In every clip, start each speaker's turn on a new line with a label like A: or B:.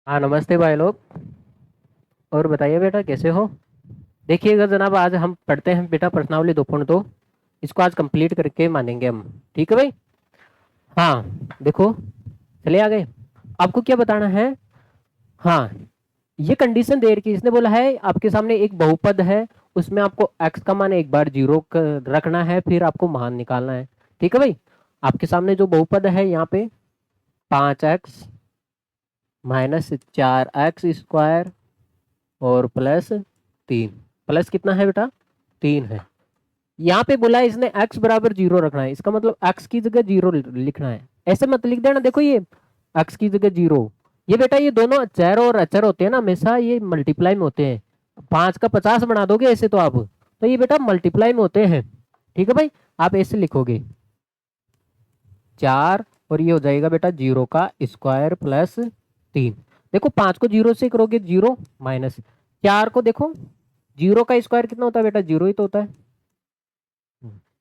A: हाँ, नमस्ते भाई लोग। और बताइए बेटा कैसे हो। देखिएगा जनाब, आज हम पढ़ते हैं बेटा प्रश्नावली 2.2। इसको आज कंप्लीट करके मानेंगे हम। ठीक है भाई। हाँ, देखो, चले आ गए। आपको क्या बताना है। हाँ, ये कंडीशन दे रखी है। इसने बोला है आपके सामने एक बहुपद है, उसमें आपको x का मान एक बार जीरो रखना है, फिर आपको मान निकालना है। ठीक है भाई। आपके सामने जो बहुपद है यहाँ पे 5x माइनस 4x² और प्लस 3। प्लस कितना है बेटा? 3 है। यहाँ पे बोला है इसने x बराबर जीरो रखना है, इसका मतलब x की जगह जीरो लिखना है। ऐसे मत लिख देना, देखो ये x की जगह जीरो। ये बेटा ये दोनों चर और अचर होते हैं ना, हमेशा ये मल्टीप्लाई में होते हैं। 5 का 50 बना दोगे ऐसे तो आप, तो ये बेटा मल्टीप्लाई में होते हैं। ठीक है भाई। आप ऐसे लिखोगे 4 और ये हो जाएगा बेटा जीरो का स्क्वायर प्लस 3। देखो 5 को जीरो से करोगे जीरो, माइनस 4 को देखो, जीरो का स्क्वायर कितना होता है बेटा? जीरो ही तो होता है।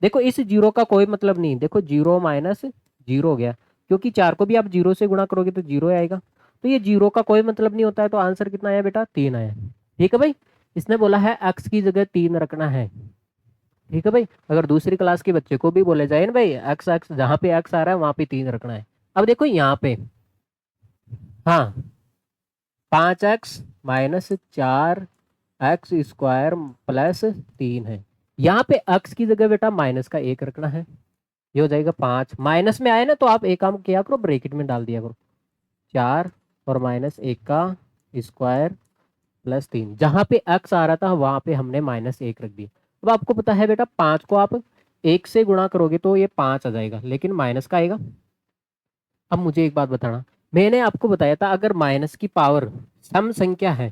A: देखो इस जीरो का कोई मतलब नहीं, देखो जीरो माइनस जीरो हो गया, क्योंकि 4 को भी आप जीरो से गुणा करोगे तो जीरो आएगा। तो ये जीरो का कोई मतलब नहीं होता है, तो आंसर कितना आया बेटा? 3 आया। ठीक है भाई। इसने बोला है एक्स की जगह 3 रखना है। ठीक है भाई। अगर दूसरी क्लास के बच्चे को भी बोले जाए ना भाई, एक्स एक्स जहाँ पे एक्स आ रहा है वहां पे 3 रखना है। अब देखो यहाँ पे, हाँ, 5x माइनस 4x² प्लस 3 है। यहाँ पे x की जगह बेटा माइनस का 1 रखना है। ये हो जाएगा 5, माइनस में आए ना तो आप एक काम किया करो, ब्रैकेट में डाल दिया करो। 4 और माइनस 1 का स्क्वायर प्लस 3। जहाँ पे x आ रहा था वहां पे हमने माइनस 1 रख दिया। अब आपको पता है बेटा 5 को आप 1 से गुणा करोगे तो ये 5 आ जाएगा, लेकिन माइनस का आएगा। अब मुझे एक बात बताना, मैंने आपको बताया था अगर माइनस की पावर सम संख्या है,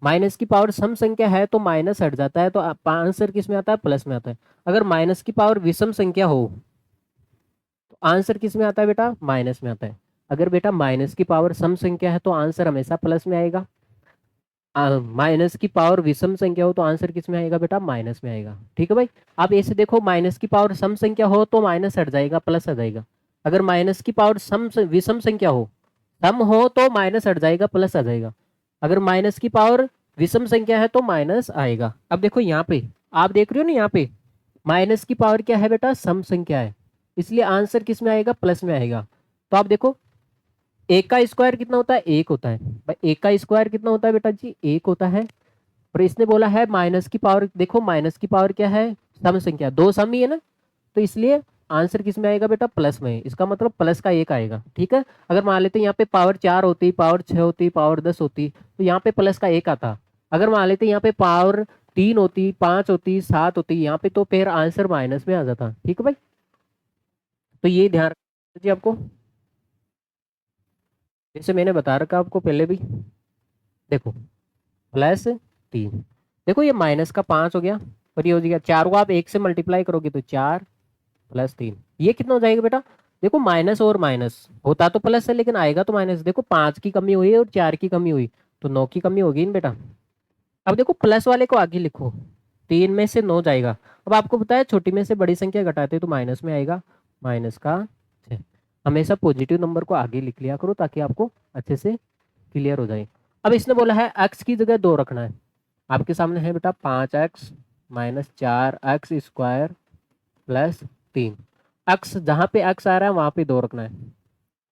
A: माइनस की पावर सम संख्या है तो माइनस हट जाता है, तो आंसर किस में आता है? प्लस में आता है। अगर माइनस की पावर विषम संख्या हो तो आंसर किस में आता है बेटा? माइनस में आता है। अगर बेटा माइनस की पावर सम संख्या है तो आंसर हमेशा प्लस में आएगा। माइनस की पावर विषम संख्या हो तो आंसर किस में आएगा बेटा? माइनस में आएगा। ठीक है भाई। आप ऐसे देखो, माइनस की पावर सम संख्या हो तो माइनस हट जाएगा, प्लस आ जाएगा। अगर माइनस की पावर विषम संख्या हो, सम हो तो माइनस हट जाएगा, प्लस आ जाएगा। अगर माइनस की पावर विषम संख्या है तो माइनस आएगा। अब देखो यहाँ पे, आप देख रहे हो ना, यहाँ पे माइनस की पावर क्या है बेटा? सम संख्या है, इसलिए आंसर किस में आएगा? प्लस में आएगा। तो आप देखो, एक का स्क्वायर कितना होता है? एक होता है भाई। एक का स्क्वायर कितना होता है बेटा जी? एक होता है। और इसने बोला है माइनस की पावर, देखो माइनस की पावर क्या है? सम संख्या, दो सम ही है ना, तो इसलिए आंसर किस में आएगा बेटा? प्लस में। इसका मतलब प्लस का एक आएगा। ठीक है। अगर मान लेते हैं यहाँ पे पावर 4 होती, पावर 6 होती, पावर 10 होती, तो यहाँ पे प्लस का एक आता। अगर मान लेते हैं यहाँ पे पावर 3 होती, 5 होती, 7 होती यहाँ पे, तो फिर आंसर माइनस में आ जाता। ठीक है भाई। तो ये ध्यान रखना जी आपको, जैसे मैंने बता रखा आपको पहले भी। देखो प्लस 3, देखो ये माइनस का 5 हो गया, और ये हो गया 4 को आप 1 से मल्टीप्लाई करोगे तो 4 प्लस 3, ये कितना हो जाएगा बेटा? देखो माइनस और माइनस होता तो प्लस है, लेकिन आएगा तो माइनस। देखो 5 की कमी हुई और 4 की कमी हुई, तो 9 की कमी होगी ना बेटा। अब देखो प्लस वाले को आगे लिखो, 3 में से 9 जाएगा। अब आपको पता है छोटी में से बड़ी संख्या घटाते तो माइनस में आएगा, माइनस का 6। हमेशा पॉजिटिव नंबर को आगे लिख लिया करो ताकि आपको अच्छे से क्लियर हो जाए। अब इसने बोला है एक्स की जगह 2 रखना है। आपके सामने है बेटा 5x minus 4x² plus 3। X जहाँ पे एक्स आ रहा है वहाँ पे 2 रखना है।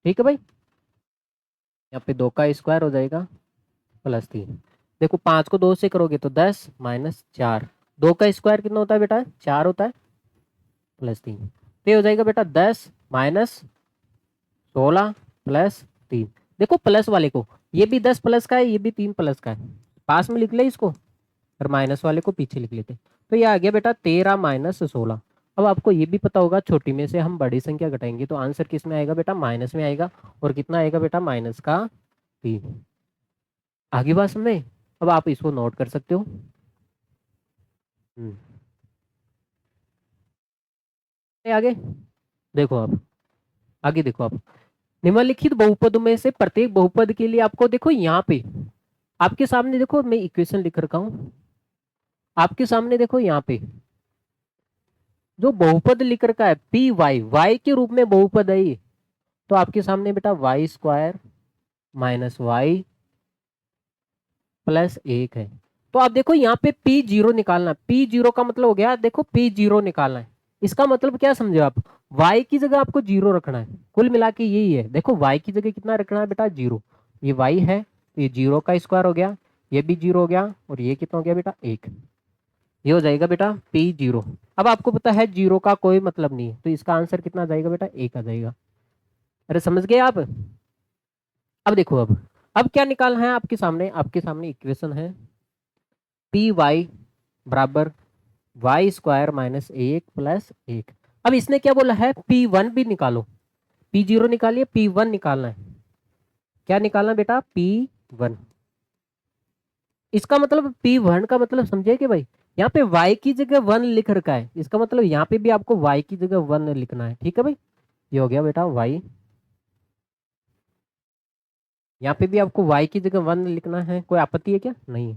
A: ठीक है भाई। यहाँ पे 2 का स्क्वायर हो जाएगा प्लस 3। देखो 5 को 2 से करोगे तो 10 माइनस 4, 2 का स्क्वायर कितना होता है बेटा? 4 होता है, प्लस 3। तो ये हो जाएगा बेटा 10 माइनस 16 प्लस 3। देखो प्लस वाले को, ये भी 10 प्लस का है, ये भी 3 प्लस का है, पास में लिख ले इसको, और माइनस वाले को पीछे लिख लेते। तो ये आ गया बेटा 13 माइनस 16। अब आपको ये भी पता होगा छोटी में से हम बड़ी संख्या घटाएंगे तो आंसर किस में आएगा बेटा? माइनस में आएगा। और कितना आएगा बेटा? माइनस का 3। आगे बात समझे? अब आप इसको नोट कर सकते हो। हम्म, आगे देखो आप, आगे देखो आप, निम्नलिखित बहुपदों में से प्रत्येक बहुपद के लिए आपको देखो यहाँ पे, आपके सामने देखो मैं इक्वेशन लिख रखा हूँ, आपके सामने देखो यहाँ पे जो बहुपद लिख रखा है पी वाई, वाई के रूप में बहुपद है ये, तो आपके सामने बेटा y square minus y plus 1 है। तो आप देखो यहाँ पे P0 निकालना है। P0 का मतलब हो गया, देखो P0 निकालना है। इसका मतलब क्या समझे आप, y की जगह आपको 0 रखना है। कुल मिला के यही है। देखो y की जगह कितना रखना है बेटा, 0। ये y है तो ये 0 का स्क्वायर हो गया, ये भी 0 हो गया, और ये कितना हो गया बेटा, 1। ये हो जाएगा बेटा P0। अब आपको पता है 0 का कोई मतलब नहीं है, तो इसका आंसर कितना आ जाएगा बेटा, 1 आ जाएगा। अरे समझ गए आप। अब देखो, अब क्या निकालना है आपके सामने इक्वेशन है पी वाई बराबर वाई स्क्वायर माइनस 1 + 1। अब इसने क्या बोला है, P1 भी निकालो। P0 निकालिए, P1 निकालना है। क्या निकालना बेटा, P1। इसका मतलब P1 का मतलब समझे कि भाई, यहाँ पे y की जगह 1 लिख रखा है, इसका मतलब यहाँ पे भी आपको y की जगह 1 लिखना है। ठीक है भाई, ये हो गया बेटा y। यहाँ पे भी आपको y की जगह 1 लिखना है। कोई आपत्ति है क्या, नहीं।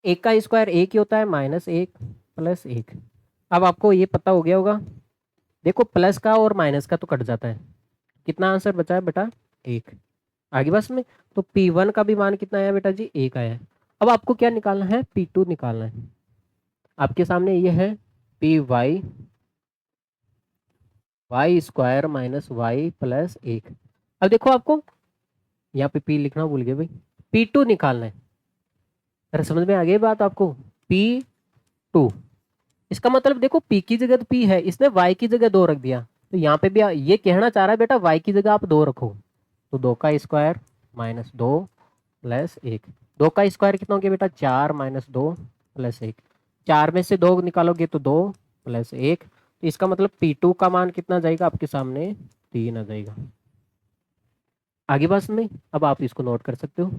A: एक का स्क्वायर एक ही होता है, -1 + 1। अब आपको ये पता हो गया होगा। देखो प्लस का और माइनस का तो कट जाता है। कितना आंसर बचा है बेटा, 1। आगे बस में, तो P1 का भी मान कितना आया बेटा जी, 1 आया है। अब आपको क्या निकालना है, P2 निकालना है। आपके सामने ये है Py y square minus y plus 1। अब देखो आपको यहाँ पे P लिखना भूल गए भाई, P2 निकालना है। अरे समझ में आ गई बात आपको, P2। इसका मतलब देखो P की जगह तो P है, इसने y की जगह 2 रख दिया, तो यहाँ पे भी ये कहना चाह रहा है बेटा y की जगह आप 2 रखो। तो 2 का स्क्वायर -2 + 1। 2 का स्क्वायर कितना हो गया बेटा, 4 -2 + 1। 4 में से 2 निकालोगे तो 2 + 1। तो इसका मतलब P2 का मान कितना जाएगा आपके सामने, 3 आ जाएगा। आगे बात में, अब आप इसको नोट कर सकते हो।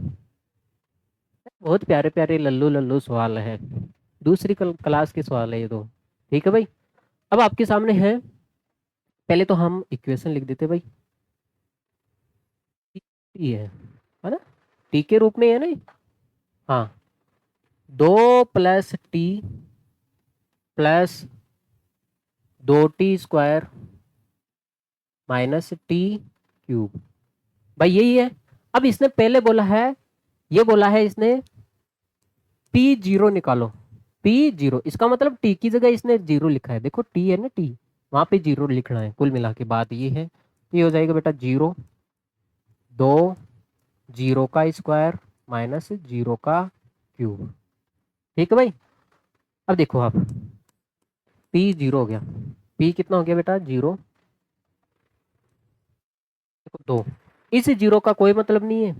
A: बहुत प्यारे प्यारे लल्लू लल्लू सवाल है, दूसरी क्लास के सवाल है ये तो। ठीक है भाई, अब आपके सामने है, पहले तो हम इक्वेशन लिख देते भाई। टी है ना, टी के रूप में है ना। हाँ, 2 + t + 2t² -t³ भाई यही है। अब इसने पहले बोला है, ये बोला है इसने P0 निकालो। P0 इसका मतलब t की जगह इसने 0 लिखा है। देखो t है ना, t वहां पे 0 लिखना है। कुल मिला के बात ये है, तो ये हो जाएगा बेटा 0, 2, 0 का स्क्वायर -0 का क्यूब। ठीक है भाई, अब देखो आप, P0 हो गया, P कितना हो गया बेटा, 0, देखो 2। इस 0 का कोई मतलब नहीं है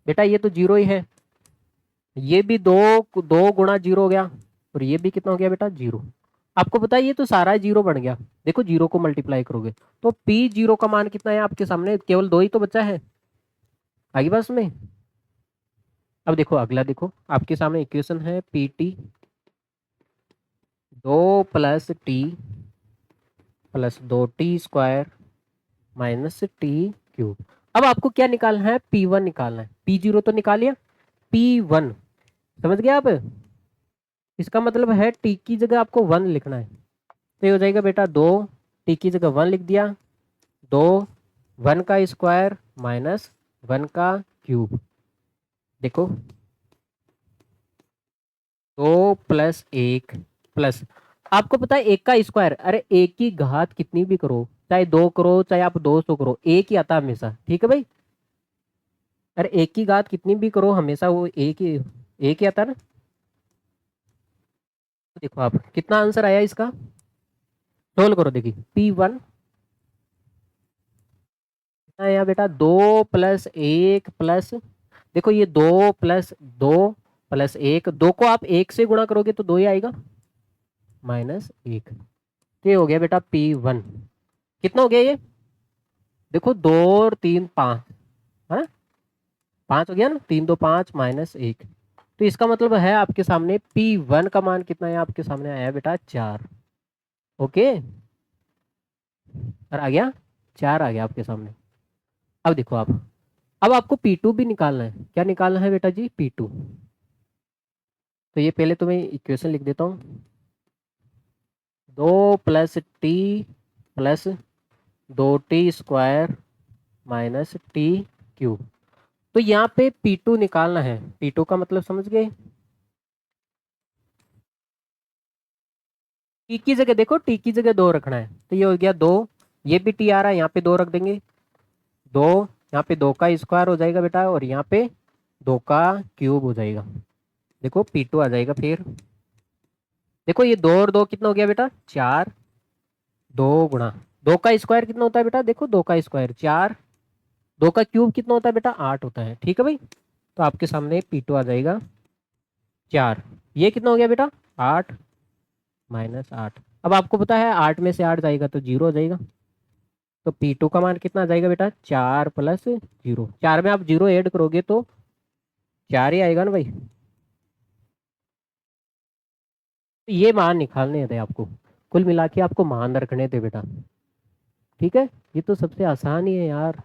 A: बेटा, ये तो 0 ही है। ये भी 2, 2 गुणा 0 हो गया, और ये भी कितना हो गया बेटा, 0। आपको पता है ये तो सारा 0 बन गया। देखो 0 को मल्टीप्लाई करोगे तो P0 का मान कितना है आपके सामने, केवल 2 ही तो बचा है। आगे बस में, अब देखो अगला, देखो आपके सामने इक्वेशन है PT 2 + t + 2t² -t³। अब आपको क्या निकालना है, P1 निकालना है। P0 तो निकालिए, P1 समझ गए आप। इसका मतलब है t की जगह आपको 1 लिखना है। तो ये हो जाएगा बेटा 2, t की जगह 1 लिख दिया, 2, 1 का स्क्वायर -1 का क्यूब। देखो 2 + 1 प्लस, आपको पता है 1 का स्क्वायर, अरे 1 की घात कितनी भी करो, चाहे 2 करो चाहे आप 200 करो, 1 ही आता है हमेशा। ठीक है भाई, अरे 1 की घात कितनी भी करो, हमेशा वो 1 ही आता है ना। तो देखो आप कितना आंसर आया इसका, सोल्व करो। देखिए P1 आया बेटा 2 + 1 प्लस, देखो ये 2 + 2 + 1, 2 को आप 1 से गुणा करोगे तो 2 ही आएगा, -1। ये हो गया बेटा P1। कितना हो गया ये, देखो 2 और 3 5 है ना, 5 हो गया ना, 3 2 5 -1। तो इसका मतलब है आपके सामने P1 का मान कितना है, आपके सामने आया बेटा 4। ओके, और आ गया 4 आ गया आपके सामने। अब देखो आप, अब आपको P2 भी निकालना है। क्या निकालना है बेटा जी, P2। तो ये पहले तो मैं इक्वेशन लिख देता हूँ, 2 + t + 2t² minus T cube. तो यहाँ पे P2 निकालना है। P2 का मतलब समझ गए? टी की जगह देखो, टी की जगह 2 रखना है, तो ये हो गया 2। ये भी टी आ रहा है, यहाँ पे 2 रख देंगे। 2, यहाँ पे 2 का स्क्वायर हो जाएगा बेटा, और यहाँ पे 2 का क्यूब हो जाएगा। देखो P2 आ जाएगा। फिर देखो ये 2 और 2 कितना हो गया बेटा? 4। 2 गुणा 2 का स्क्वायर कितना होता है बेटा? देखो 2 का स्क्वायर 4। 2 का क्यूब कितना होता है बेटा? 8 होता है। ठीक है भाई, तो आपके सामने P2 आ जाएगा 4। ये कितना हो गया बेटा? 8 माइनस 8। अब आपको पता है 8 में से 8 जाएगा तो 0 हो जाएगा। तो P2 का मान कितना आ जाएगा बेटा? 4 प्लस 0। 4 में आप 0 ऐड करोगे तो 4 ही आएगा ना भाई। तो ये मान निकालने थे आपको, कुल मिला के आपको मान रखने थे बेटा। ठीक है, ये तो सबसे आसान ही है यार,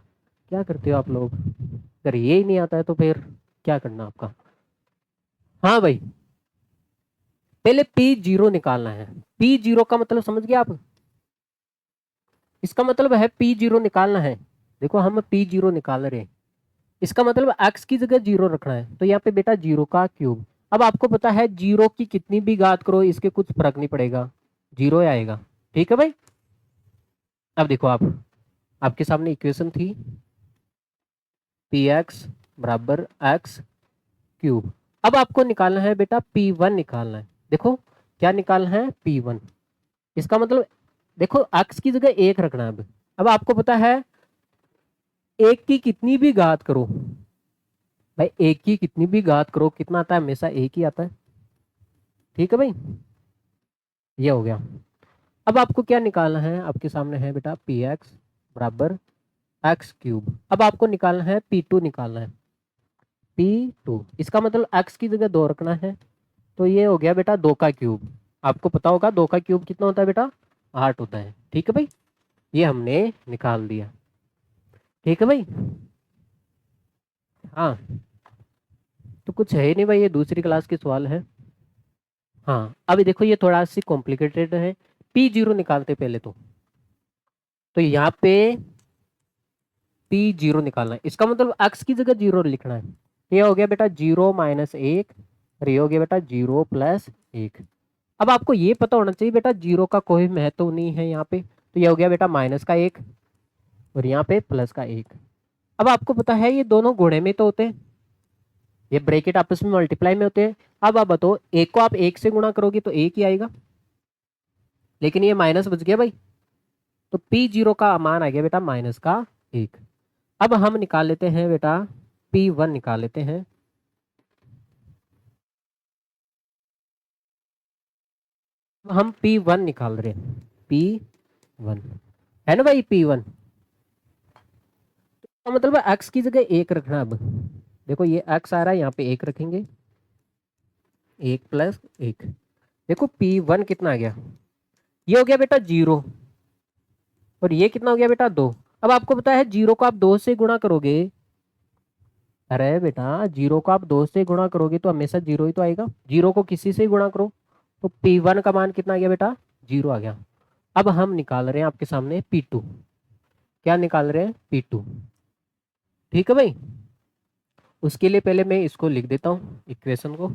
A: क्या करते हो आप लोग? अगर ये ही नहीं आता है तो फिर क्या करना आपका? हाँ भाई, पहले P0 निकालना है। P0 का मतलब समझ गए आप? इसका मतलब है P0 निकालना है। देखो हम P0 निकाल रहे हैं, इसका मतलब x की जगह 0 रखना है, तो यहाँ पे बेटा 0 का क्यूब। अब आपको पता है 0 की कितनी भी घात करो इसके कुछ फर्क नहीं पड़ेगा, 0 आएगा। ठीक है भाई, अब देखो आप, आपके सामने इक्वेशन थी px बराबर x क्यूब। अब आपको निकालना है बेटा P1 निकालना है। देखो क्या निकालना है? P1। इसका मतलब देखो x की जगह 1 रखना है। अब आपको पता है 1 की कितनी भी घात करो भाई, 1 की कितनी भी घात करो कितना आता है? हमेशा 1 ही आता है। ठीक है भाई, ये हो गया। अब आपको क्या निकालना है? आपके सामने है बेटा Px बराबर x क्यूब। अब आपको निकालना है P2 निकालना है। P2 इसका मतलब x की जगह 2 रखना है, तो ये हो गया बेटा 2 का क्यूब। आपको पता होगा 2 का क्यूब कितना होता है बेटा? 8 होता है। ठीक है भाई, ये हमने निकाल दिया। ठीक है भाई, हाँ तो कुछ है ही नहीं भाई, ये दूसरी क्लास के सवाल है। हाँ अभी देखो ये थोड़ा सी कॉम्प्लिकेटेड है। P0 निकालते पहले तो यहाँ पे P0 निकालना है, इसका मतलब x की जगह 0 लिखना है। ये हो गया बेटा 0 माइनस 1, और ये हो गया बेटा 0 प्लस 1। अब आपको ये पता होना चाहिए बेटा 0 का कोई महत्व नहीं है यहाँ पे, तो ये हो गया बेटा माइनस का 1, और यहाँ पे प्लस का 1। अब आपको पता है ये दोनों गुणे में तो होते हैं, ये ब्रैकेट आपस में मल्टीप्लाई में होते हैं। अब आप बताओ, एक को आप 1 से गुणा करोगे तो 1 ही आएगा, लेकिन ये माइनस बच गया भाई, तो P0 का मान आ गया बेटा माइनस का 1। अब हम निकाल लेते हैं बेटा P1 निकाल लेते हैं। हम P1 निकाल रहे हैं, P1 है ना भाई, P1 तो मतलब x की जगह 1 रखना। अब देखो ये x आ रहा है, यहाँ पे 1 रखेंगे, 1 प्लस 1। देखो P1 कितना आ गया? ये हो गया बेटा 0, और ये कितना हो गया बेटा 2। अब आपको पता है 0 को आप 2 से गुणा करोगे, अरे बेटा 0 को आप 2 से गुणा करोगे तो हमेशा 0 ही तो आएगा। 0 को किसी से ही गुणा करो, तो P1 का मान कितना आ गया बेटा? 0 आ गया। अब हम निकाल रहे हैं आपके सामने P2। क्या निकाल रहे हैं? P2। ठीक है भाई, उसके लिए पहले मैं इसको लिख देता हूँ इक्वेशन को,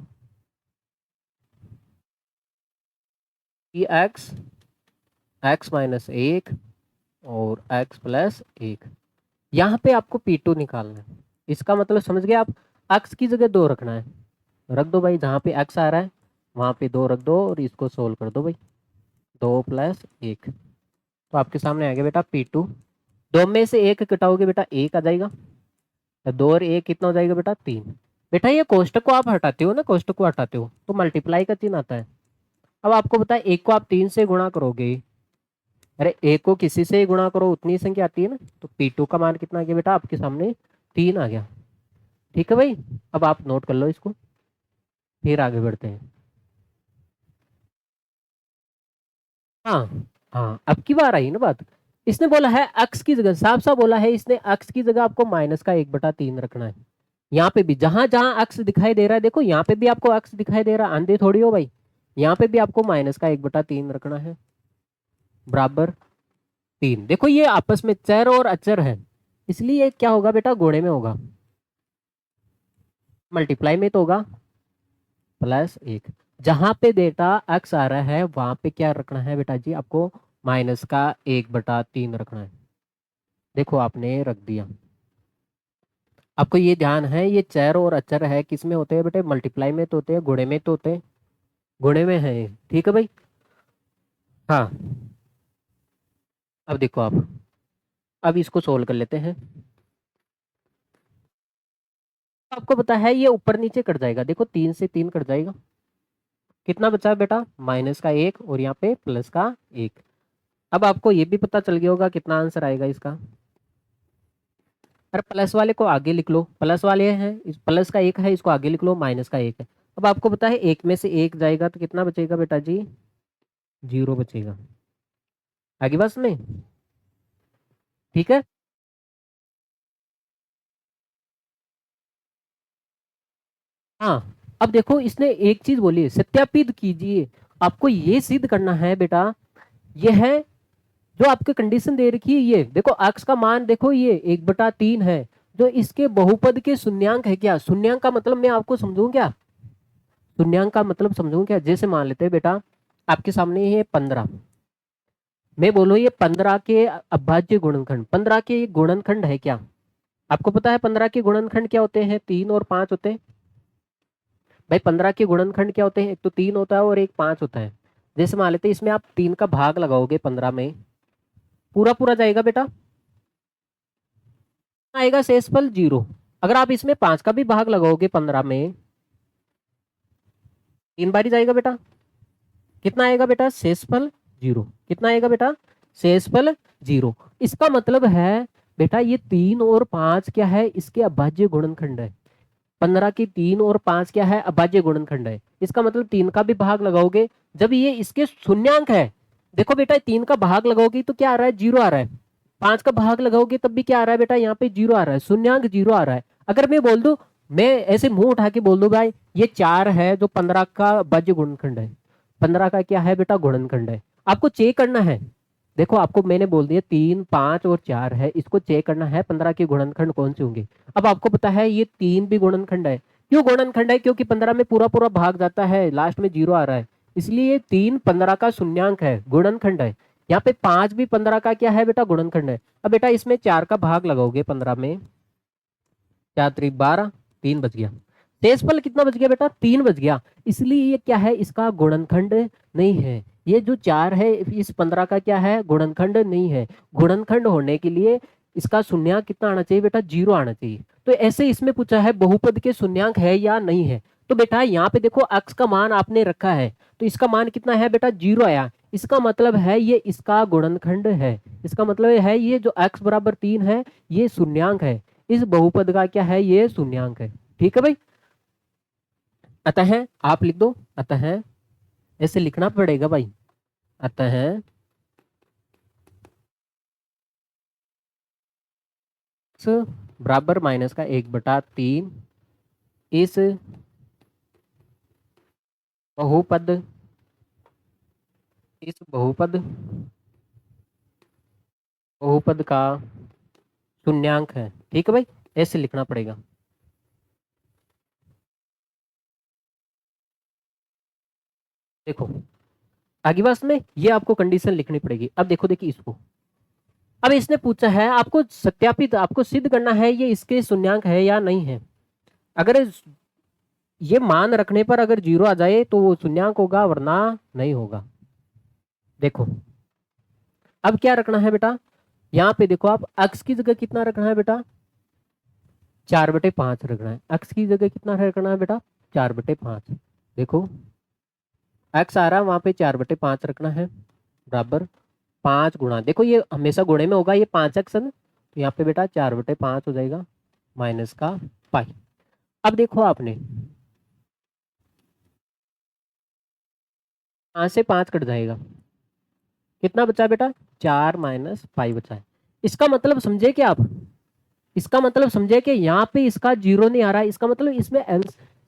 A: x x माइनस 1 और x प्लस 1। यहाँ पे आपको P2 निकालना है, इसका मतलब समझ गए आप? x की जगह 2 रखना है, रख दो भाई, जहाँ पे x आ रहा है वहाँ पे 2 रख दो, और इसको सोल्व कर दो भाई। 2 प्लस 1, तो आपके सामने आ गया बेटा P2। 2 में से 1 कटाओगे बेटा 1 आ जाएगा, तो 2 और 1 कितना हो जाएगा बेटा? 3। बेटा ये कोष्टक को आप हटाते हो ना, कोष्टक को हटाते हो तो मल्टीप्लाई का चिन्ह आता है। अब आपको पता है 1 को आप 3 से गुणा करोगे, अरे 1 को किसी से ही गुणा करो उतनी संख्या आती है ना, तो P2 का मान कितना आ गया बेटा? आपके सामने 3 आ गया। ठीक है भाई, अब आप नोट कर लो इसको, फिर आगे बढ़ते हैं। हाँ हाँ, अब की बार आई ना बात। इसने बोला है x की जगह, साफ साफ बोला है इसने, x की जगह आपको माइनस का 1/3 रखना है। यहाँ पे भी जहां जहां x दिखाई दे रहा है, देखो यहाँ पे भी आपको x दिखाई दे रहा है, अंधे थोड़ी हो भाई। यहाँ पे भी आपको माइनस का 1/3 रखना है, बराबर 3। देखो ये आपस में चर और अचर है, इसलिए ये क्या होगा बेटा, गुणे में होगा, मल्टीप्लाई में तो होगा +1। जहां पे बेटा x आ रहा है वहां पे क्या रखना है बेटा जी, आपको -1/3 रखना है। देखो आपने रख दिया। आपको ये ध्यान है, ये चर और अचर है किस में होते हैं बेटे, मल्टीप्लाई में तो होते हैं, गुणे में तो होते हैं, गुणे में है ये, ठीक है भाई। हाँ, अब देखो आप, अब इसको सोल्व कर लेते हैं। आपको पता है ये ऊपर नीचे कट जाएगा, देखो 3 से 3 कट जाएगा, कितना बचा है बेटा, -1 और यहाँ पे +1। अब आपको ये भी पता चल गया होगा कितना आंसर आएगा इसका। अरे प्लस वाले को आगे लिख लो, प्लस वाले हैं, इस प्लस का 1 है, इसको आगे लिख लो, -1 है। अब आपको पता है 1 में से 1 जाएगा तो कितना बचेगा बेटा जी, 0 बचेगा। आगे बस में, ठीक है। हाँ, अब देखो इसने एक चीज बोली है, सत्यापित कीजिए। आपको ये सिद्ध करना है बेटा, ये है जो आपके कंडीशन दे रखी है, ये देखो x का मान देखो, ये 1/3 है, जो इसके बहुपद के शून्यांक है। क्या शून्यांक का मतलब मैं आपको समझूं क्या, शून्यांक का मतलब समझूं क्या, जैसे मान लेते हैं बेटा आपके सामने ये 15, मैं बोलो ये 15 के अभाज्य गुणनखंड, 15 के गुणनखंड है क्या, आपको पता है 15 के गुणनखंड क्या होते हैं, 3 और 5 होते हैं। भाई 15 के गुणनखंड क्या होते हैं, एक तो 3 होता है और एक 5 होता है। जैसे मान लेते हैं इसमें आप 3 का भाग लगाओगे 15 में, पूरा पूरा जाएगा बेटा, आएगा शेषफल 0। अगर आप इसमें 5 का भी भाग लगाओगे 15 में, 3 बार ही जाएगा बेटा, कितना आएगा बेटा, शेषफल 0। कितना आएगा बेटा, शेषफल 0। इसका मतलब है बेटा ये 3 और 5 क्या है, इसके अभाज्य गुणनखंड है। 15 की 3 और 5 क्या है, अभाज्य गुणनखंड है। इसका मतलब 3 का भी भाग लगाओगे जब ये इसके शून्यांक है, देखो बेटा 3 का भाग लगाओगे तो क्या आ रहा है, 0 आ रहा है। 5 का भाग लगाओगे तब भी क्या आ रहा है बेटा, यहाँ पे 0 आ रहा है, शून्यांक 0 आ रहा है। अगर मैं बोल दूं, मैं ऐसे मुंह उठा के बोल दूं भाई ये 4 है, जो 15 का अभाज्य गुणनखंड है, 15 का क्या है बेटा, गुणनखंड है। आपको चेक करना है, देखो आपको मैंने बोल दिया 3, 5 और 4 है, इसको चेक करना है 15 के गुणनखंड कौन से होंगे। अब आपको पता है ये 3 भी गुणनखंड है, क्यों गुणनखंड है, क्योंकि 15 में पूरा पूरा भाग जाता है, लास्ट में 0 आ रहा है, इसलिए 3 15 का शून्यांक है, गुणनखंड है। यहाँ पे 5 भी 15 का क्या है बेटा, गुणनखंड है। अब बेटा इसमें 4 का भाग लगाओगे 15 में, 4 त्रिक 12, 3 बच गया, शेषफल कितना बच गया बेटा, 3 बच गया। इसलिए ये क्या है, इसका गुणनखंड नहीं है। ये जो 4 है इस 15 का क्या है, गुणनखंड नहीं है। गुणनखंड होने के लिए इसका शून्यांक कितना आना चाहिए बेटा, 0 आना चाहिए। तो ऐसे इसमें पूछा है बहुपद के शून्यांक है या नहीं है, तो बेटा यहाँ पे देखो x का मान आपने रखा है, तो इसका मान कितना है बेटा, 0 आया। इसका मतलब है ये इसका गुणनखंड है, इसका मतलब है ये जो x बराबर 3 है ये शून्यांक है, इस बहुपद का क्या है, ये शून्यांक है। ठीक है भाई, अतः आप लिख दो, अतः ऐसे लिखना पड़ेगा भाई, अतः x बराबर -1/3 इस बहुपद, इस बहुपद बहुपद का शून्यांक है। ठीक है भाई, ऐसे लिखना पड़ेगा। देखो आगे बस में ये आपको कंडीशन लिखनी पड़ेगी। अब देखो देखिए इसको, अब इसने पूछा है आपको सत्यापित, आपको सिद्ध करना है ये इसके शून्यांक है या नहीं है। अगर ये मान रखने पर अगर 0 आ जाए तो वो शून्यांक होगा, वरना नहीं होगा। देखो अब क्या रखना है बेटा, यहाँ पे देखो आप x की जगह कितना रखना है बेटा, 4/5 रखना है। x की जगह कितना रखना है बेटा, 4/5। देखो x आ रहा है वहां पे 4/5 रखना है, बराबर 5 गुणा, देखो ये हमेशा गुणे में होगा, ये 5x है ना, तो यहाँ पे बेटा 4/5 हो जाएगा माइनस का पाई। अब देखो आपने 5 से 5 कट जाएगा, कितना बचा बेटा, 4 माइनस पाई बचा है। इसका मतलब समझे क्या आप, इसका मतलब समझे कि यहाँ पे इसका 0 नहीं आ रहा है, इसका मतलब इसमें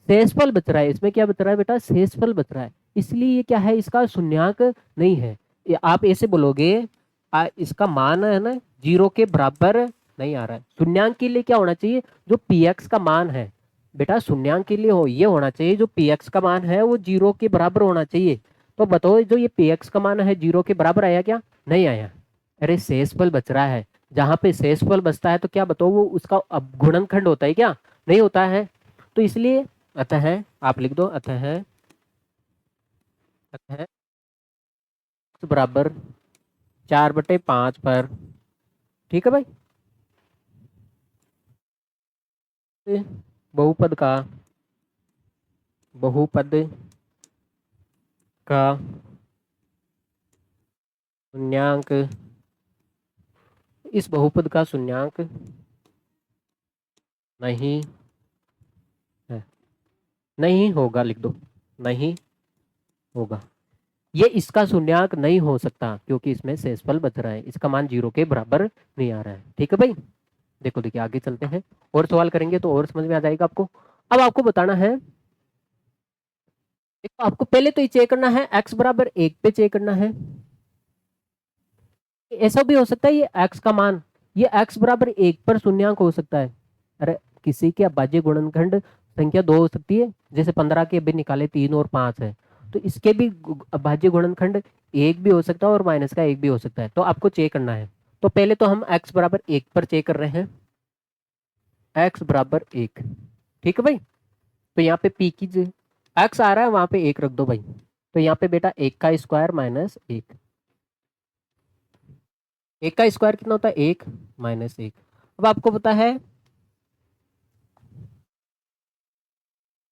A: शेषफल बच रहा है। इसमें क्या बच रहा है बेटा, शेषफल बच रहा है, इसलिए ये क्या है, इसका शून्यांक नहीं है। आप ऐसे बोलोगे इसका मान है ना 0 के बराबर नहीं आ रहा है। शून्यांक के लिए क्या होना चाहिए, जो पी एक्स का मान है बेटा, शून्यांक के लिए ये होना चाहिए जो पी एक्स का मान है वो 0 के बराबर होना चाहिए। तो बताओ जो ये पी एक्स का मान है 0 के बराबर आया क्या, नहीं आया। अरे शेषफल बच रहा है, जहां पे शेषफल बचता है तो क्या बताओ वो उसका अब गुणनखंड होता है क्या, नहीं होता है। तो इसलिए अतः आप लिख दो, अतः बराबर 4/5 पर, ठीक है भाई। बहुपद का शून्यांक, इस बहुपद का शून्यांक नहीं है, नहीं होगा, लिख दो नहीं होगा। ये इसका शून्यांक नहीं हो सकता क्योंकि इसमें शेषफल बच रहा है, इसका मान 0 के बराबर नहीं आ रहा है, ठीक है भाई। देखो देखिए आगे चलते हैं और सवाल करेंगे तो और समझ में आ जाएगा आपको। अब आपको बताना है, देखो आपको पहले तो ये चेक करना है x बराबर 1 पे चेक करना है। ऐसा भी हो सकता है ये x का मान, ये x बराबर 1 पर शून्यांक हो सकता है। अरे किसी के अभाज्य गुणनखंड संख्या 2 हो सकती है, जैसे 15 के अभी निकाले 3 और 5 है, तो इसके भी अभाज्य गुणनखंड 1 भी हो सकता है और माइनस का 1 भी हो सकता है। तो आपको चेक करना है, तो पहले तो हम x बराबर 1 पर चेक कर रहे हैं, x बराबर 1, ठीक है भाई। तो यहाँ पे p की x आ रहा है वहां पे 1 रख दो भाई, तो यहाँ पे बेटा 1 का स्क्वायर माइनस 1, 1 का स्क्वायर कितना होता है 1 माइनस 1। अब आपको पता है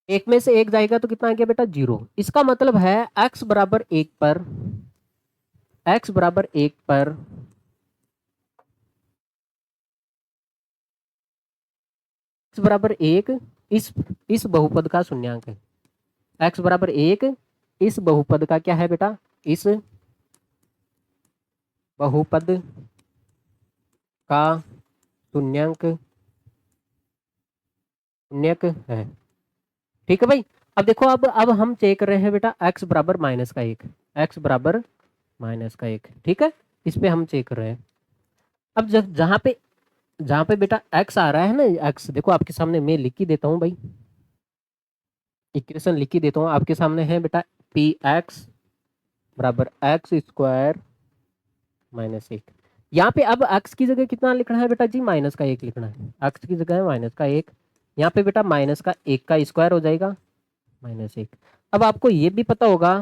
A: 1 में से 1 जाएगा तो कितना आ गया बेटा 0। इसका मतलब है x बराबर 1 पर, x बराबर 1 पर x बराबर 1 इस बहुपद का शून्यांक है। x बराबर 1 इस बहुपद का क्या है बेटा, इस बहुपद का शून्यांक है, ठीक है भाई। अब देखो अब हम चेक कर रहे हैं बेटा x बराबर माइनस का 1, x बराबर माइनस का 1, ठीक है, इस पे हम चेक कर रहे हैं। अब जहां पे बेटा x आ रहा है ना, x देखो आपके सामने मैं लिख ही देता हूं भाई, इक्वेशन लिख ही देता हूं आपके सामने है बेटा, पी एक्स बराबर एक्स स्क्वायर माइनस 1। यहाँ पे अब x की जगह कितना लिखना है बेटा जी, माइनस का 1 लिखना है, x की जगह है माइनस का 1, यहाँ पे बेटा माइनस का 1 का स्क्वायर हो जाएगा माइनस 1। अब आपको ये भी पता होगा,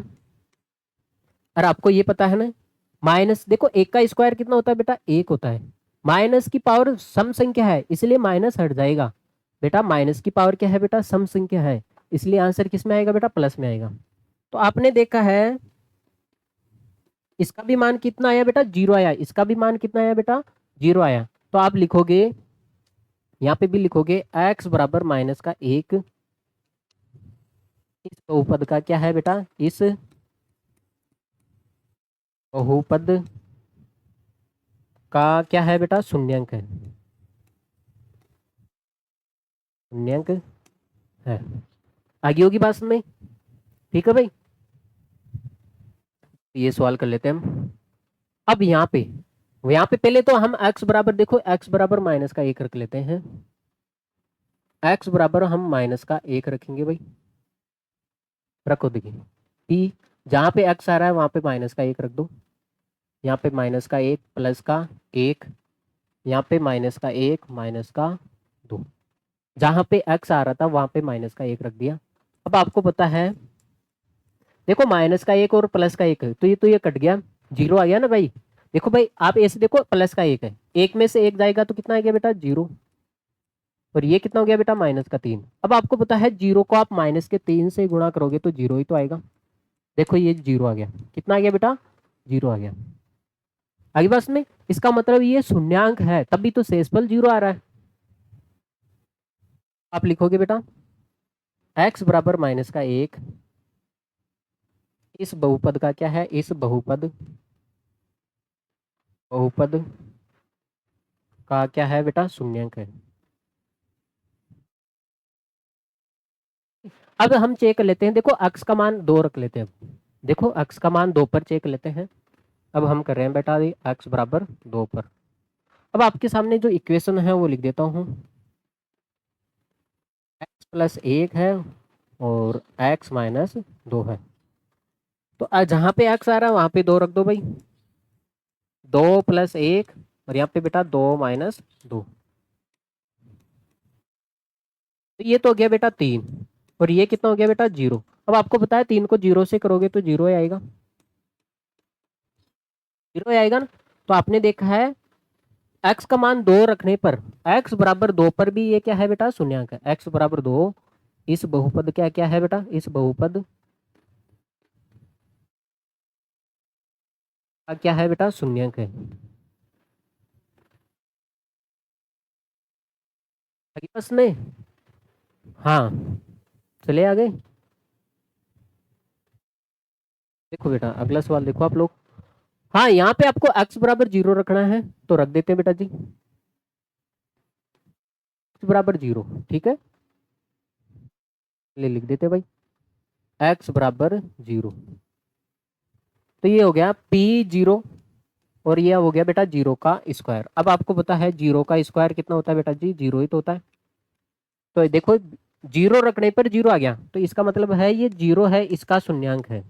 A: और आपको ये पता है ना, माइनस देखो 1 का स्क्वायर कितना होता है बेटा 1 होता है, माइनस की पावर सम संख्या है इसलिए माइनस हट जाएगा बेटा, माइनस की पावर क्या है बेटा सम संख्या है, इसलिए आंसर किस में आएगा बेटा, प्लस में आएगा। तो आपने देखा है इसका भी मान कितना आया बेटा 0 आया, इसका भी मान कितना आया बेटा 0 आया। तो आप लिखोगे, यहाँ पे भी लिखोगे x बराबर माइनस का 1 इस बहुपद का क्या है बेटा, इस बहुपद का क्या है बेटा, शून्यांक है, शून्यांक है। आगे होगी बात में, ठीक है भाई। ये सवाल कर लेते हैं हम। अब यहाँ पे पहले तो हम x बराबर देखो x बराबर माइनस का 1 रख लेते हैं, x बराबर हम माइनस का 1 रखेंगे भाई, रखो देखिए p, जहाँ पे x आ रहा है वहां पे माइनस का 1 रख दो, यहाँ पे माइनस का 1 प्लस का 1, यहाँ पे माइनस का 1 माइनस का 2, जहाँ पे x आ रहा था वहां पे माइनस का 1 रख दिया। अब आपको पता है देखो माइनस का 1 और प्लस का 1 है तो ये कट गया, 0 आ गया ना भाई। देखो भाई आप ऐसे देखो प्लस का 1 है, 1 में से 1 जाएगा तो कितना आ गया बेटा 0, और ये कितना हो गया बेटा माइनस का 3। अब आपको पता है 0 को आप माइनस के 3 से गुणा करोगे तो 0 ही तो आएगा। देखो ये 0 आ गया, कितना आ गया बेटा 0 आ गया। आगे बस में इसका मतलब ये शून्यांक है तभी तो शेषफल 0 आ रहा है। आप लिखोगे बेटा x बराबर माइनस का 1 इस बहुपद का क्या है, इस बहुपद का क्या है बेटा शून्यांक है। अब हम चेक कर लेते हैं, देखो x का मान 2 रख लेते हैं, देखो x का मान 2 पर चेक लेते हैं। अब हम कर रहे हैं बेटा x बराबर 2 पर, अब आपके सामने जो इक्वेशन है वो लिख देता हूँ। x प्लस 1 है और x माइनस 2 है। तो जहाँ पे x आ रहा है वहाँ पे 2 रख दो भाई। 2 प्लस 1 और यहाँ पे बेटा 2 माइनस 2। तो ये तो हो गया बेटा 3 और ये कितना हो गया बेटा 0। अब आपको पता है 3 को 0 से करोगे तो 0 ही आएगा, 0 ही आएगा ना। तो आपने देखा है x का मान 2 रखने पर, x बराबर 2 पर भी ये क्या है बेटा शून्याङ्क है। x बराबर 2 इस बहुपद क्या क्या है बेटा, इस बहुपद का क्या है बेटा शून्याङ्क है। आगे प्रश्न में, हाँ चले आगे। देखो बेटा अगला सवाल देखो आप लोग। हाँ यहाँ पे आपको x बराबर 0 रखना है तो रख देते हैं बेटा जी, x बराबर 0, ठीक है। ले लिख देते भाई x बराबर 0। तो ये हो गया p0 और ये हो गया बेटा 0 का स्क्वायर। अब आपको पता है 0 का स्क्वायर कितना होता है बेटा जी, 0 ही तो होता है। तो देखो 0 रखने पर 0 आ गया तो इसका मतलब है ये 0 है, इसका शून्याङ्क है,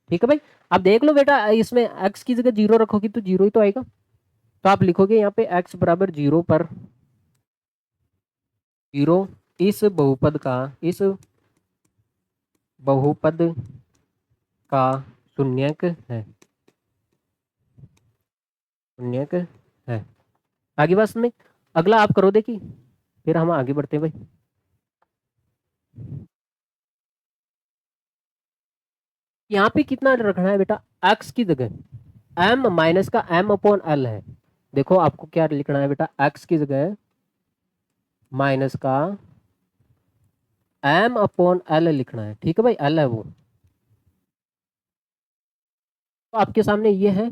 A: ठीक है भाई। अब देख लो बेटा इसमें x की जगह 0 रखोगी तो 0 ही तो आएगा। तो आप लिखोगे यहाँ पे x बराबर 0 पर 0 इस बहुपद का, इस बहुपद का शून्याङ्क है, शून्याङ्क है। आगे बस में अगला आप करो देखिए, फिर हम आगे बढ़ते हैं भाई। यहाँ पे कितना रखना है बेटा, x की जगह m माइनस का m अपॉन l है। देखो आपको क्या लिखना है बेटा, x की जगह माइनस का m अपॉन l लिखना है, ठीक है भाई, l है वो। तो आपके सामने ये है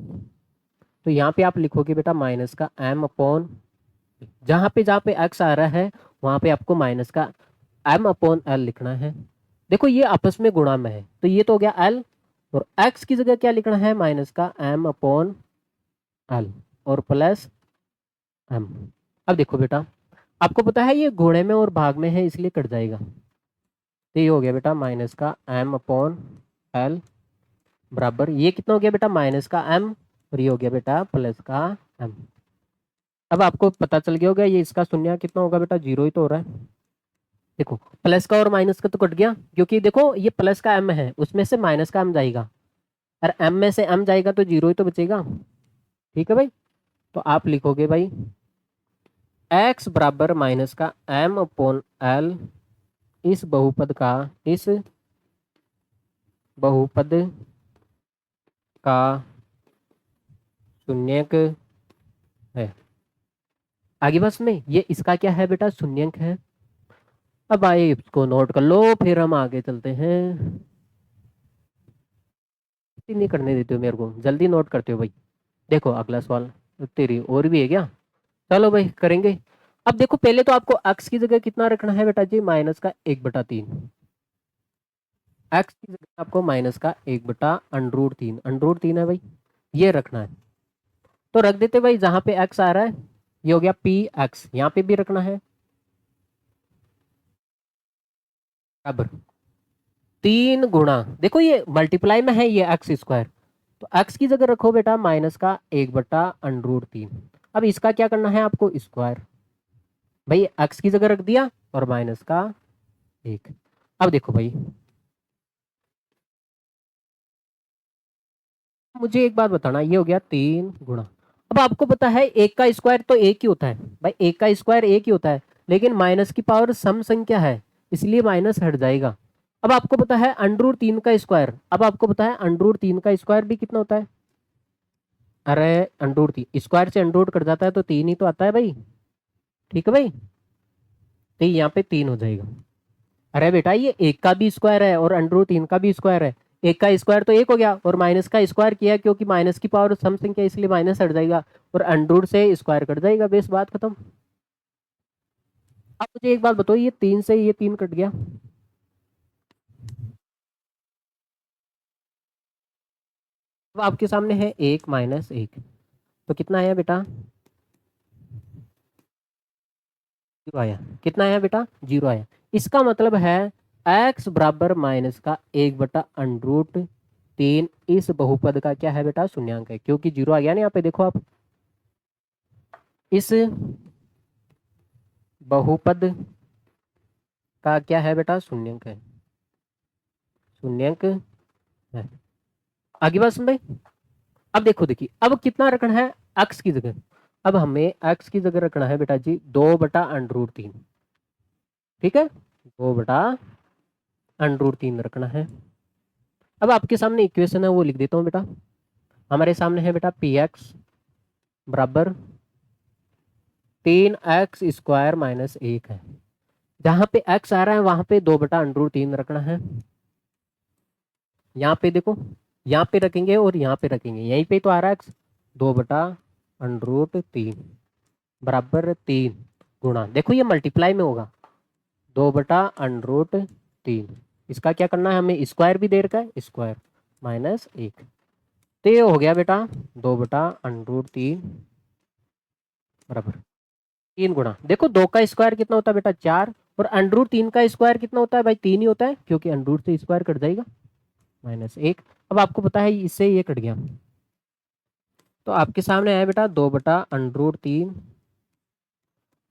A: तो यहाँ पे आप लिखोगे बेटा माइनस का m अपॉन, जहाँ पे x आ रहा है वहाँ पे आपको माइनस का m अपॉन l लिखना है। देखो ये आपस में गुणा में है तो ये तो हो गया l और x की जगह क्या लिखना है, माइनस का m अपॉन l और प्लस m। अब देखो बेटा आपको पता है ये गुणे में और भाग में है इसलिए कट जाएगा। तो ये हो गया बेटा माइनस का m अपॉन l बराबर ये कितना हो गया बेटा माइनस का m और ये हो गया बेटा प्लस का m। अब आपको पता चल गया होगा ये इसका शून्य कितना होगा बेटा, 0 ही तो हो रहा है। देखो प्लस का और माइनस का तो कट गया क्योंकि देखो ये प्लस का m है उसमें से माइनस का m जाएगा और m में से m जाएगा तो 0 ही तो बचेगा, ठीक है भाई। तो आप लिखोगे भाई x बराबर माइनस का m अपॉन l इस बहुपद का, इस बहुपद का शून्यक है। आगे बस में ये इसका क्या है बेटा शून्यक है। अब आइए इसको नोट कर लो फिर हम आगे चलते हैं। नहीं करने देते हो मेरे को, जल्दी नोट करते हो भाई। देखो अगला सवाल, तेरी और भी है क्या, चलो भाई करेंगे। अब देखो पहले तो आपको x की जगह कितना रखना है बेटा जी, माइनस का 1/3। x की जगह आपको माइनस का 1/√3, √3 है भाई, ये रखना है। तो रख देते भाई जहां पे x आ रहा है ये हो गया px, यहाँ पे भी रखना है बराबर 3 गुणा, देखो ये मल्टीप्लाई में है ये x स्क्वायर, तो x की जगह रखो बेटा माइनस का 1/√3। अब इसका क्या करना है आपको स्क्वायर, भाई x की जगह रख दिया और माइनस का 1। अब देखो भाई मुझे एक बात बताना, ये हो गया 3 गुणा, अब आपको पता है एक का स्क्वायर तो एक ही होता है भाई, एक का स्क्वायर एक ही होता है, लेकिन माइनस की पावर सम संख्या है इसलिए माइनस हट जाएगा। अब आपको पता है √3 का स्क्वायर, अब आपको पता है √3 का स्क्वायर भी कितना होता है, अरे √3 स्क्वायर से अंडर कट जाता है तो 3 ही तो आता है भाई, ठीक है भाई। तो यहाँ पे 3 हो जाएगा। अरे बेटा ये एक का भी स्क्वायर है और √3 का भी स्क्वायर है, एक का स्क्वायर तो एक हो गया और माइनस का स्क्वायर किया क्योंकि माइनस की पावर सम संख्या इसलिए माइनस हट जाएगा और अंडर से स्क्वायर कट जाएगा, बेस बात खत्म। अब मुझे एक बात बताओ, ये 3 से ये 3 कट गया, अब आपके सामने है 1 - 1 तो कितना आया बेटा जीरो आया, कितना आया बेटा, जीरो आया। इसका मतलब है x बराबर माइनस का 1/√3 इस बहुपद का क्या है बेटा, शून्यांक है, क्योंकि जीरो आ गया ना यहाँ पे, देखो आप इस बहुपद का क्या है बेटा, शून्यांक है, शून्यांक है। आगे बात सुन भाई। अब देखो, देखिए अब कितना रखना है x की जगह, अब हमें x की जगह रखना है बेटा जी 2/√3, ठीक है, 2/√3 रखना है। अब आपके सामने इक्वेशन है वो लिख देता हूँ बेटा। हमारे सामने है बेटा पी एक्स बराबर 3x² माइनस 1 है। जहां पे x आ रहा है वहां पे 2/√3 रखना है। यहाँ पे देखो, यहाँ पे रखेंगे और यहाँ पे रखेंगे, यहीं पे तो आ रहा है x, 2/√3 बराबर 3 गुणा, देखो ये मल्टीप्लाई में होगा, 2/√3, इसका क्या करना है हमें, स्क्वायर भी दे रखा है, स्क्वायर माइनस 1, तो ये हो गया बेटा 2/√3 बराबर 3 गुणा, देखो 2 का स्क्वायर कितना होता है बेटा 4, और √3 का स्क्वायर कितना होता है भाई 3 ही होता है, क्योंकि √ से स्क्वायर कट जाएगा, -1। अब आपको पता है इससे ये कट गया, तो आपके सामने आया बेटा 2/√3,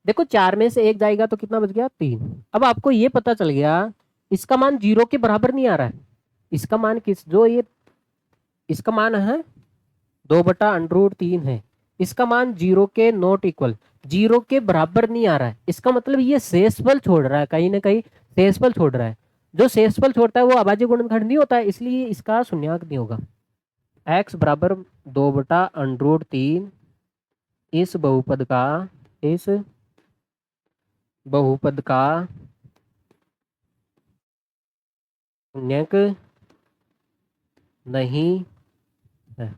A: देखो 4 में से 1 जाएगा तो कितना बच गया 3। अब आपको ये पता चल गया इसका मान 0 के बराबर नहीं आ रहा है, इसका मान किस, जो ये इसका मान है 2/√3 है, इसका मान 0 के नॉट इक्वल, 0 के बराबर नहीं आ रहा है, इसका मतलब ये शेषफल छोड़ रहा है, कहीं ना कहीं शेषफल छोड़ रहा है, जो शेषफल छोड़ता है वो अभाज्य गुणनखंड नहीं होता है, इसलिए इसका शून्यांक नहीं होगा। x बराबर 2/√3 इस बहुपद का, इस बहुपद का शून्यांक नहीं है,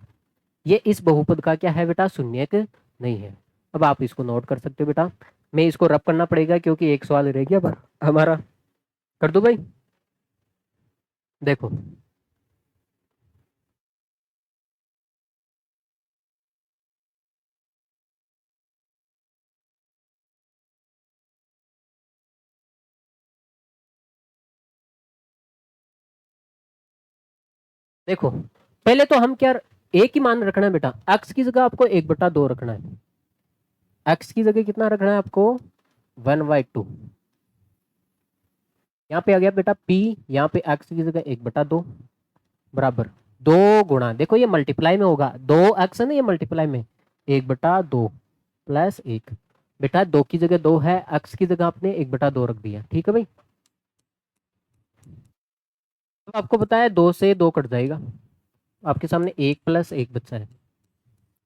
A: ये इस बहुपद का क्या है बेटा, शून्यक नहीं है। अब आप इसको नोट कर सकते हो बेटा, मैं इसको रब करना पड़ेगा क्योंकि एक सवाल रह गया हमारा, कर दो भाई। देखो देखो, पहले तो हम क्या, एक ही मान रखना है बेटा, x की जगह आपको 1/2 रखना है, x की जगह कितना रखना है आपको 1/2, यहाँ पे आ गया बेटा p, यहाँ पे x की जगह 1/2 बराबर 2 गुणा, देखो ये मल्टीप्लाई में होगा, 2x है ना, ये मल्टीप्लाई में 1/2 प्लस 1, बेटा 2 की जगह 2 है, x की जगह आपने 1/2 रख दिया, ठीक है भाई। तो आपको पता है 2 से 2 कट जाएगा, आपके सामने 1 + 1 बचा है,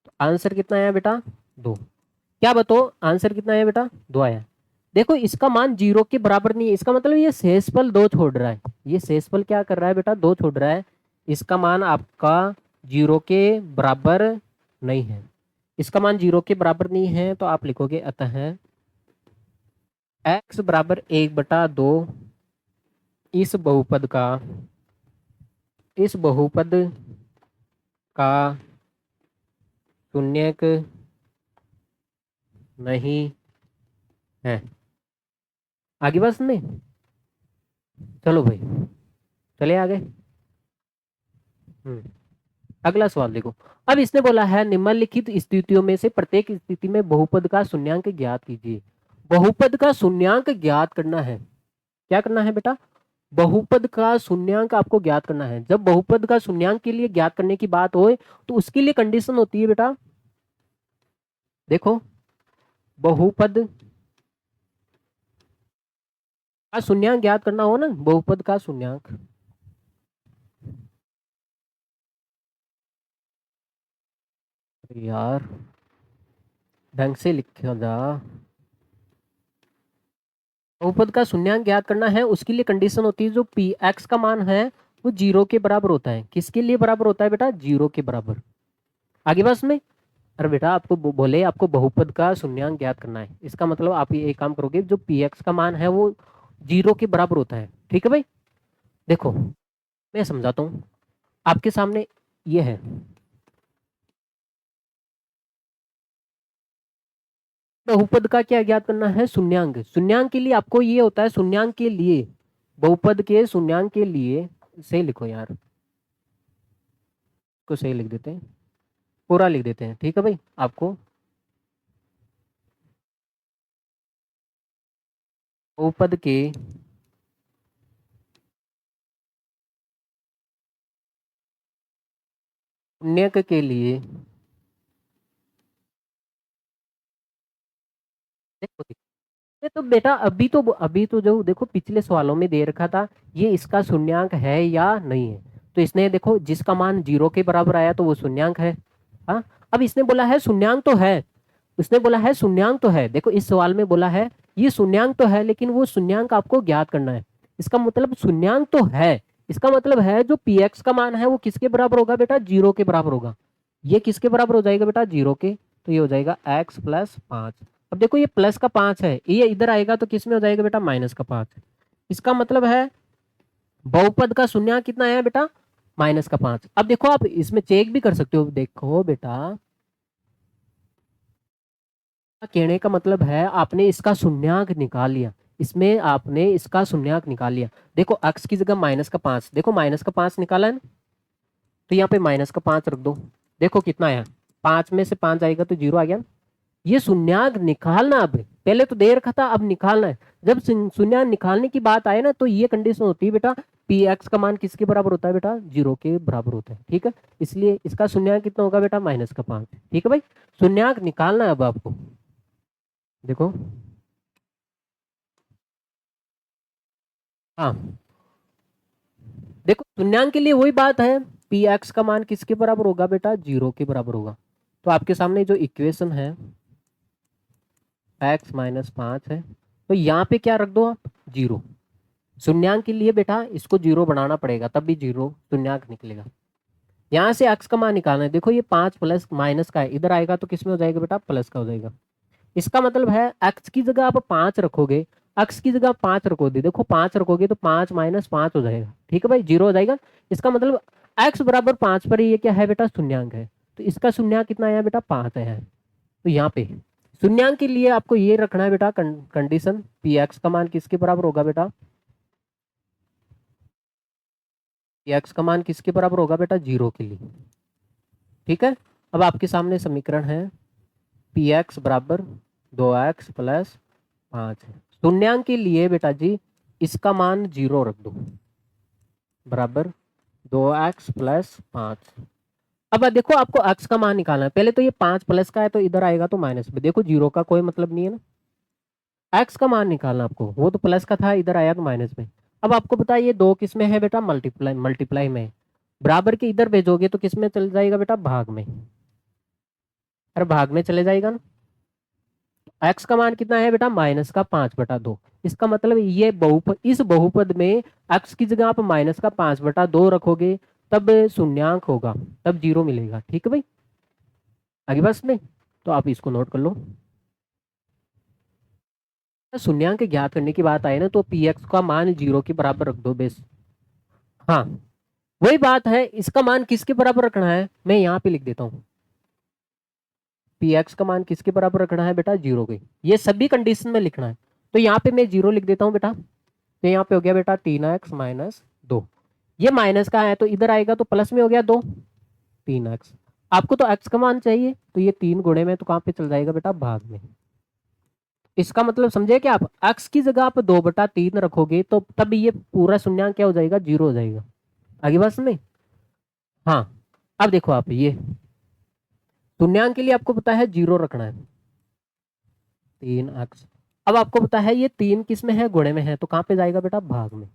A: तो आंसर कितना आया बेटा 2। क्या बताओ आंसर कितना आया बेटा 2 आया। देखो इसका मान 0 के बराबर नहीं है, इसका मतलब ये शेषफल 2 छोड़ रहा है, ये शेषफल क्या कर रहा है बेटा 2 छोड़ रहा है, इसका मान आपका 0 के बराबर नहीं है, इसका मान 0 के बराबर नहीं है, तो आप लिखोगे अतः x बराबर 1/2 इस बहुपद का, इस बहुपद का शून्यक नहीं है। आगे बात सुनने, चलो भाई चले आगे। अगला सवाल देखो, अब इसने बोला है निम्नलिखित स्थितियों में से प्रत्येक स्थिति में बहुपद का शून्यांक ज्ञात कीजिए। बहुपद का शून्यांक ज्ञात करना है, क्या करना है बेटा, बहुपद का शून्यांक आपको ज्ञात करना है। जब बहुपद का शून्यांक के लिए ज्ञात करने की बात हो तो उसके लिए कंडीशन होती है बेटा, देखो बहुपद का शून्यांक ज्ञात करना हो ना, बहुपद का शून्यांक, यार ढंग से लिखा जा, बहुपद का शून्यांक ज्ञात करना है उसके लिए कंडीशन होती है जो पी एक्स का मान है वो 0 के बराबर होता है, किसके लिए बराबर होता है बेटा 0 के बराबर। आगे बस में, अरे बेटा आपको बोले आपको बहुपद का शून्यांक ज्ञात करना है, इसका मतलब आप ये एक काम करोगे जो पी एक्स का मान है वो 0 के बराबर होता है, ठीक है भाई। देखो मैं समझाता हूँ, आपके सामने ये है बहुपद का क्या ज्ञात करना है? शून्यांक। शून्यांक के लिए आपको ये होता है, शून्यांक के लिए, बहुपद के शून्यांक के लिए, सही लिखो यार, को सही लिख देते हैं, पूरा लिख देते हैं, ठीक है भाई। आपको बहुपद के शून्यक के लिए, देखो ये तो बेटा अभी तो जो देखो पिछले सवालों में दे रखा था ये इसका शून्यांक है या नहीं है, तो इसने देखो जिसका मान 0 के बराबर आया तो वो शून्यांक है। हाँ, अब इसने बोला है शून्यांक तो है, उसने बोला है शून्यांक तो है, देखो इस सवाल में बोला है ये शून्यांक तो है लेकिन वो शून्यांक आपको ज्ञात करना है। इसका मतलब शून्यांक तो है, इसका मतलब है जो पी एक्स का मान है वो किसके बराबर होगा बेटा? 0 के बराबर होगा। ये किसके बराबर हो जाएगा बेटा? 0 के, तो ये हो जाएगा x प्लस 5। अब देखो ये प्लस का 5 है, ये इधर आएगा तो किस में हो जाएगा बेटा? माइनस का 5। इसका मतलब है बहुपद का शून्यांक कितना है बेटा? माइनस का 5। अब देखो आप इसमें चेक भी कर सकते हो, देखो बेटा कहने का मतलब है आपने इसका शून्यांक निकाल लिया, इसमें आपने इसका शून्यांक निकाल लिया। देखो x की जगह माइनस का 5, देखो माइनस का 5 निकाला है ना, तो यहाँ पे माइनस का 5 रख दो, देखो कितना आया? 5 में से 5 जाएगा तो 0 आ गया। ये शून्यांक निकालना, अब पहले तो दे रखा था अब निकालना है। जब शून्यांक निकालने की बात आए ना तो ये कंडीशन होती है बेटा, पी एक्स का मान किसके बराबर होता है बेटा? 0 के बराबर होता है, ठीक है। इसलिए इसका शून्यांक कितना होगा बेटा? माइनस का 5, ठीक है भाई। शून्यांक निकालना है अब आपको, देखो हाँ, देखो शून्यांक के लिए वही बात है, पी एक्स का मान किसके बराबर होगा बेटा? 0 के बराबर होगा। तो आपके सामने जो इक्वेशन है x माइनस 5 है, तो यहाँ पे क्या रख दो आप? 0। शून्यांक के लिए बेटा इसको 0 बनाना पड़ेगा तब भी 0 शून्यांक निकलेगा। यहाँ से x का मान निकालना है, देखो ये 5 प्लस माइनस का है, इधर आएगा तो किस में हो जाएगा बेटा? प्लस का हो जाएगा। इसका मतलब है x की जगह आप 5 रखोगे, x की जगह 5 रखोगे, देखो 5 रखोगे तो 5 माइनस 5 हो जाएगा, ठीक है भाई, 0 हो जाएगा। इसका मतलब x बराबर 5 पर ये क्या है बेटा? शून्यांक है। तो इसका शून्यांक कितना आया बेटा? 5 है। तो यहाँ पे शून्यांक के लिए आपको ये रखना है बेटा कंडीशन, पी एक्स का मान किसके बराबर होगा बेटा? पी एक्स का मान किसके बराबर होगा बेटा? 0 के लिए, ठीक है। अब आपके सामने समीकरण है पी एक्स बराबर 2x प्लस 5 है। शून्यांक के लिए बेटा जी इसका मान 0 रख दो, बराबर 2x प्लस 5। अब देखो आपको x का मान निकालना है, पहले तो ये 5 प्लस का है तो इधर आएगा तो माइनस में, देखो 0 का कोई मतलब नहीं है ना। x का मान निकालना आपको, वो तो प्लस का था, इधर आया तो माइनस में। अब आपको पता है ये 2 किस में है बेटा? मल्टीप्लाई, मल्टीप्लाई में। बराबर के इधर भेजोगे तो किस में चल जाएगा बेटा? भाग में। अरे भाग में चले जाएगा ना। x का मान कितना है बेटा? माइनस का 5/2। इसका मतलब ये बहुपद, इस बहुपद में x की जगह आप माइनस का 5/2 रखोगे तब शून्यांक होगा, तब 0 मिलेगा, ठीक है भाई। आगे बस में, तो आप इसको नोट कर लो। शून्यांक ज्ञात करने की बात आए ना तो पी एक्स का मान 0 के बराबर रख दो बेस। हाँ, वही बात है, इसका मान किसके बराबर रखना है मैं यहाँ पे लिख देता हूँ। पी एक्स का मान किसके बराबर रखना है बेटा? 0 के। ये सभी कंडीशन में लिखना है, तो यहाँ पे मैं 0 लिख देता हूँ बेटा। तो यहाँ पे हो गया बेटा 3x माइनस 2, ये माइनस का है तो इधर आएगा तो प्लस में हो गया 2, 3x। आपको तो x का मान चाहिए तो ये 3 गुणे में तो कहाँ पे चल जाएगा बेटा? भाग में। इसका मतलब समझे कि आप x की जगह आप 2/3 रखोगे तो तब ये पूरा शून्यांक क्या हो जाएगा? 0 हो जाएगा। आगे बात समझ में? हाँ, अब देखो आप ये शून्यांक के लिए आपको पता है 0 रखना है, 3x। अब आपको पता है ये 3 किस में है? गुणे में है, तो कहाँ पे जाएगा बेटा? भाग में।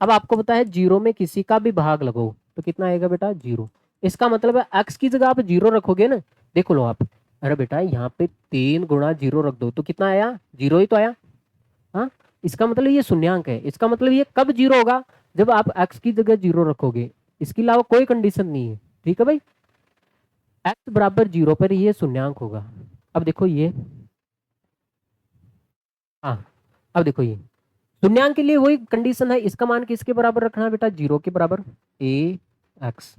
A: अब आपको पता है 0 में किसी का भी भाग लगाओ तो कितना आएगा बेटा? 0। इसका मतलब है x की जगह आप 0 रखोगे ना, देखो लो आप, अरे बेटा यहाँ पे 3 गुणा 0 रख दो तो कितना आया? 0 ही तो आया। हाँ, इसका मतलब ये शून्यांक है, इसका मतलब ये कब 0 होगा? जब आप x की जगह 0 रखोगे, इसके अलावा कोई कंडीशन नहीं है, ठीक है भाई। x बराबर 0 पर ये शून्यांक होगा। अब देखो ये, हाँ, अब देखो ये शून्यांक के लिए वही कंडीशन है, इसका मान किसके बराबर रखना है बेटा? 0 के बराबर, ए एक्स,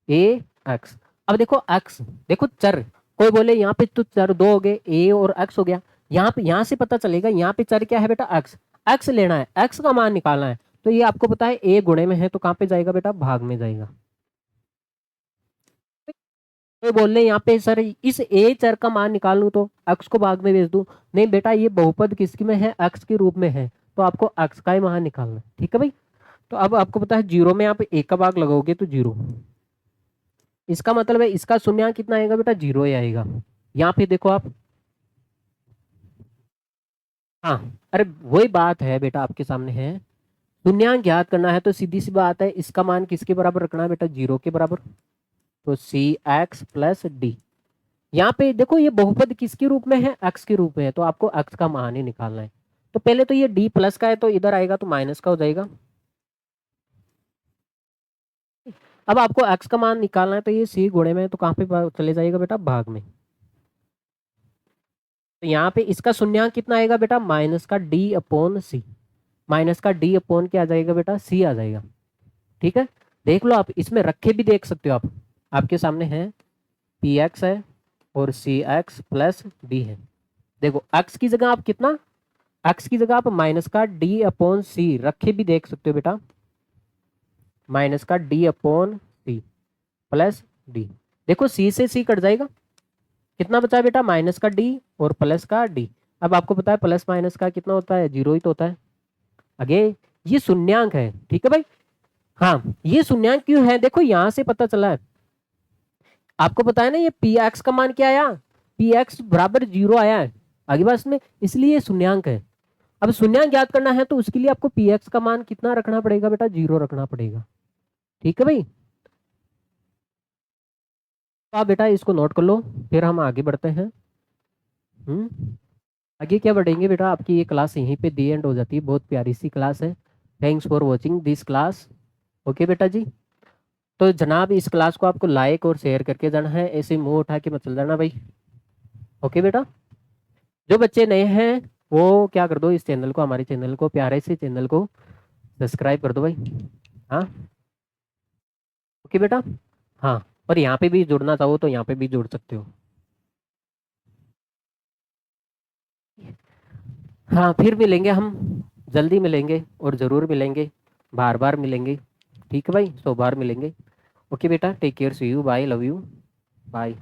A: ए एक्स। अब देखो एक्स, देखो चर, कोई बोले यहाँ पे तो चर दो हो गए, ए और एक्स हो गया। यहाँ से पता चलेगा यहाँ पे चर क्या है बेटा, एक्स। एक्स लेना है, एक्स का मान निकालना है। तो ये आपको पता है ए गुणे में है, तो कहाँ पे जाएगा बेटा, भाग में जाएगा। तो बोल रहे यहाँ पे सर इस ए चर का मान निकाल लूं तो एक्स को भाग में भेज दूं। नहीं बेटा, ये बहुपद किसकी में है, एक्स के रूप में है, तो आपको एक्स का ही मान निकालना है। ठीक है भाई। तो अब आपको पता है जीरो में आप एक का भाग लगाओगे तो जीरो, इसका मतलब है इसका शून्य कितना आएगा बेटा, जीरो ही आएगा। यहाँ पे देखो आप, हाँ अरे वही बात है बेटा, आपके सामने है। शून्यांक ज्ञात करना है तो सीधी सी बात है, इसका मान किसके बराबर रखना है बेटा, जीरो के बराबर। तो सी एक्स प्लस डी। यहाँ पे देखो ये बहुपद किसके रूप में है, एक्स के रूप में है, तो आपको एक्स का मान ही निकालना है। तो पहले तो ये डी प्लस का है तो इधर आएगा तो माइनस का हो जाएगा। अब आपको एक्स का मान निकालना है तो ये सी गुणे में है, तो कहाँ पे चले जाएगा बेटा, भाग में। तो यहाँ पे इसका शून्यांक कितना आएगा बेटा, माइनस का डी अपॉन सी। माइनस का डी अपॉन क्या आ जाएगा बेटा, सी आ जाएगा। ठीक है, देख लो आप, इसमें रखे भी देख सकते हो आप, आपके सामने है पी एक्स है और सी एक्स प्लस डी है। देखो एक्स की जगह आप कितना, एक्स की जगह आप माइनस का डी अपॉन सी रखे भी देख सकते हो बेटा, माइनस का d upon c plus d. देखो सी से सी कट जाएगा, कितना बचा बेटा, माइनस का डी और प्लस का डी। अब आपको पता है प्लस माइनस का कितना होता है, जीरो ही तो होता है। आगे ये शून्यांक है, ठीक है भाई। हाँ ये शून्यांक क्यों है, देखो यहां से पता चला है, आपको पता है ना ये पी एक्स का मान क्या आया, पी एक्स बराबर जीरो आया है आगे बात में, इसलिए ये शून्यांक है। अब शून्यांक ज्ञात करना है तो उसके लिए आपको पी एक्स का मान कितना रखना पड़ेगा बेटा, जीरो रखना पड़ेगा। ठीक है भाई, तो आप बेटा इसको नोट कर लो, फिर हम आगे बढ़ते हैं। आगे क्या बढ़ेंगे बेटा, आपकी ये क्लास यहीं पे दी एंड हो जाती है, बहुत प्यारी सी क्लास है। Thanks for watching this class. Okay बेटा जी। तो जनाब इस क्लास को आपको लाइक और शेयर करके जाना है, ऐसे मुंह उठा के मत चल जाना भाई। ओके बेटा, जो बच्चे नए हैं वो क्या कर दो, इस चैनल को, हमारे चैनल को, प्यारे से चैनल को सब्सक्राइब कर दो भाई। हाँ ओके बेटा। हाँ और यहाँ पे भी जुड़ना चाहो तो यहाँ पे भी जुड़ सकते हो। हाँ फिर मिलेंगे हम, जल्दी मिलेंगे और ज़रूर मिलेंगे, बार बार मिलेंगे। ठीक है भाई, 100 बार मिलेंगे। ओके बेटा, take care, see you, bye, love you, bye.